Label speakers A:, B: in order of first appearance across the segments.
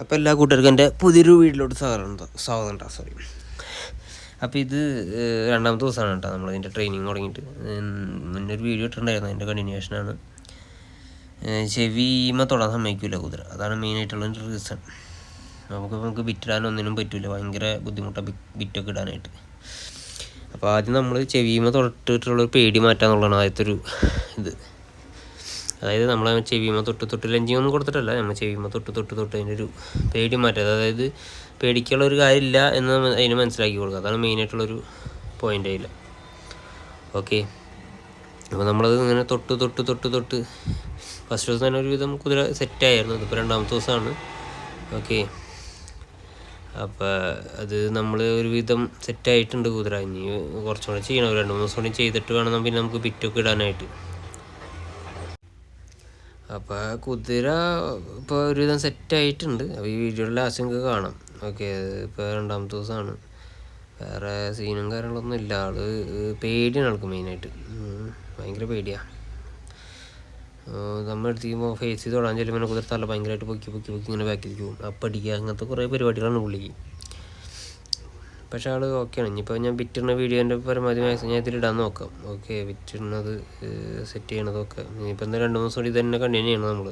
A: അപ്പോൾ എല്ലാ കൂട്ടുകാർക്കും എൻ്റെ പുതിയൊരു വീട്ടിലോട്ട് സ്വാഗതം സോറി. അപ്പോൾ ഇത് രണ്ടാമത്തെ ദിവസമാണ് കേട്ടോ നമ്മളിതിൻ്റെ ട്രെയിനിങ് തുടങ്ങിയിട്ട്. മുന്നൊരു വീഡിയോ ഇട്ടിട്ടുണ്ടായിരുന്നു, അതിൻ്റെ കണ്ടിന്യൂഷനാണ്. ചെവിമ തൊടാൻ സമ്മതിക്കില്ല കുതിര, അതാണ് മെയിനായിട്ടുള്ളൊരു റീസൺ. നമുക്ക് ബിറ്റിടാൻ ഒന്നിനും പറ്റില്ല, ഭയങ്കര ബുദ്ധിമുട്ടാണ് ബിറ്റൊക്കെ ഇടാനായിട്ട്. അപ്പോൾ ആദ്യം നമ്മൾ ചെവിമ തൊട്ടിട്ടുള്ളൊരു പേടി മാറ്റാന്നുള്ളതാണ് ആദ്യത്തെ ഒരു ഇത്. അതായത് നമ്മൾ ചെവിമ തൊട്ട് ലഞ്ചിങ്ങൊന്നും കൊടുത്തിട്ടല്ല, നമ്മൾ ചെവിമ തൊട്ട് അതിൻ്റെ ഒരു പേടി മാറ്റുക. അതായത് പേടിക്കുള്ള ഒരു കാര്യമില്ല എന്ന് അതിന് മനസ്സിലാക്കി കൊടുക്കുക, അതാണ് മെയിനായിട്ടുള്ളൊരു പോയിൻ്റ് അതിൽ. ഓക്കെ, അപ്പോൾ നമ്മളത് ഇങ്ങനെ തൊട്ട് ഫസ്റ്റ് ദിവസം തന്നെ ഒരുവിധം കുതിര സെറ്റായിരുന്നു. ഇതിപ്പോൾ രണ്ടാമത്തെ ദിവസമാണ്. ഓക്കെ, അപ്പോൾ അത് നമ്മൾ ഒരുവിധം സെറ്റായിട്ടുണ്ട് കുതിര. ഇനി കുറച്ചും കൂടെ ചെയ്യണം, 2-3 ദിവസം കൂടി ചെയ്തിട്ട് വേണം പിന്നെ നമുക്ക് ബിറ്റൊക്കെ ഇടാനായിട്ട്. അപ്പോൾ കുതിര ഇപ്പോൾ ഒരുവിധം സെറ്റായിട്ടുണ്ട്. അപ്പോൾ ഈ വീഡിയോയുടെ ലാസ്റ്റ് നിങ്ങൾക്ക് കാണാം. ഓക്കെ, ഇപ്പോൾ രണ്ടാമത്തെ ദിവസമാണ്, വേറെ സീനും കാര്യങ്ങളൊന്നും ഇല്ല. ആള് പേടിയാണ്, ആൾക്ക് മെയിനായിട്ട് ഭയങ്കര പേടിയാണ്. നമ്മൾ എടുത്തിരിക്കുമ്പോൾ ഫേസ് ചെയ്ത് തൊടാൻ ചെല്ലുമ്പോൾ കുതിര തല ഭയങ്കരമായിട്ട് പൊക്കി ഇങ്ങനെ ബാക്കിലേക്ക് പോകും, അപ്പടിക്കുക, അങ്ങനത്തെ കുറേ പരിപാടികളാണ് പുള്ളിക്ക്. പക്ഷേ ആൾ ഓക്കെയാണ്. ഇനിയിപ്പോൾ ഞാൻ ബിറ്റിടുന്ന വീഡിയോൻ്റെ പരമാവധി മാക്സിമം ഞാൻ ഇതിലിടാൻ നോക്കാം. ഓക്കെ, ബിറ്റിടുന്നത് സെറ്റ് ചെയ്യണതൊക്കെ ഇനിയിപ്പോൾ എന്താ 2-3 ദിവസം കൂടി ഇത് തന്നെ കണ്ടിന്യൂ ചെയ്യണം. നമ്മൾ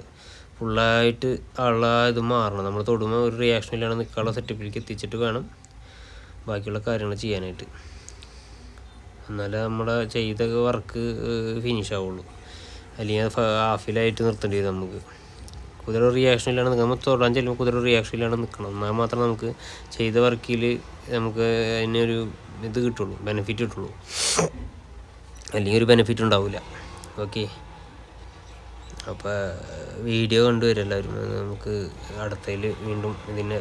A: ഫുള്ളായിട്ട് ആളെ ഇത് മാറണം. നമ്മൾ തൊടുമ്പോൾ ഒരു റിയാക്ഷൻ ഇല്ലാതെ നിൽക്കാനുള്ള സെറ്റപ്പിലേക്ക് എത്തിച്ചിട്ട് വേണം ബാക്കിയുള്ള കാര്യങ്ങൾ ചെയ്യാനായിട്ട്. എന്നാലേ നമ്മുടെ ചെയ്ത വർക്ക് ഫിനിഷ് ആവുള്ളൂ, അല്ലെങ്കിൽ അത് ഹാഫിലായിട്ട് നിർത്തേണ്ടി വരും. നമുക്ക് കുതിര റിയാക്ഷൻ ഇല്ലാണ്ട് നിൽക്കണം, നമ്മൾ തൊടാൻ ചെല്ലുമ്പോൾ കുതിര റിയാക്ഷൻ ഇല്ലാണ്ട് നിൽക്കണം. എന്നാൽ മാത്രം നമുക്ക് ചെയ്ത വർക്കിൽ നമുക്ക് അതിനൊരു ഇത് കിട്ടുള്ളൂ, ബെനിഫിറ്റ് കിട്ടുള്ളൂ, അല്ലെങ്കിൽ ഒരു ബെനിഫിറ്റ് ഉണ്ടാവില്ല. ഓക്കെ, അപ്പോൾ വീഡിയോ കണ്ടുവരും എല്ലാവരും. നമുക്ക് അടുത്തതിൽ വീണ്ടും ഇതിൻ്റെ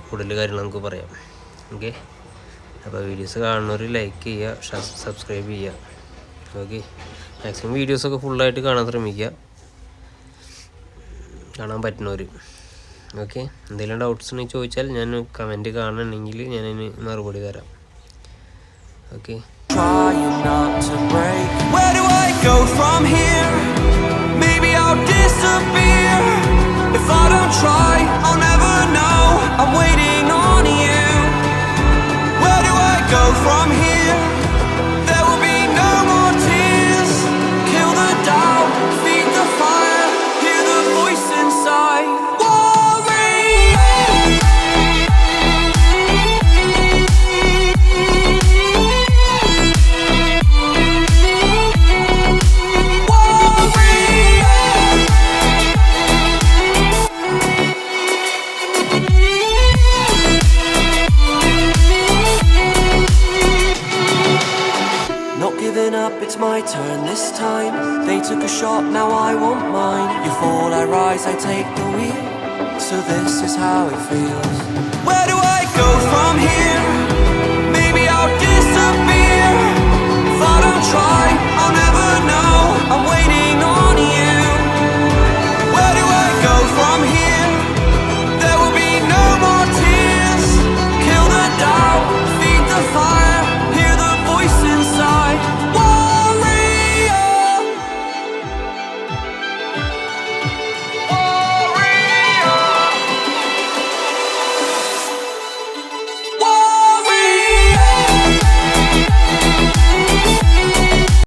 A: കൂടുതൽ കാര്യങ്ങൾ നമുക്ക് പറയാം. ഓക്കെ, അപ്പോൾ വീഡിയോസ് കാണുന്നവർ ലൈക്ക് ചെയ്യുക, സബ്സ്ക്രൈബ് ചെയ്യുക. ഓക്കെ, മാക്സിമം വീഡിയോസൊക്കെ ഫുള്ളായിട്ട് കാണാൻ ശ്രമിക്കുക, കാണാൻ പറ്റുന്നവർ. ഓക്കെ, എന്തെങ്കിലും ഡൗട്ട്സ് ഉണ്ടെങ്കിൽ ചോദിച്ചാൽ ഞാൻ കമൻറ്റ് കാണണമെങ്കിൽ ഞാനതിന് മറുപടി തരാം. Okay,
B: it's my turn this time. They took a shot, now I want mine. You fall, I rise, I take the wheel. So this is how it feels. Where do I go from here?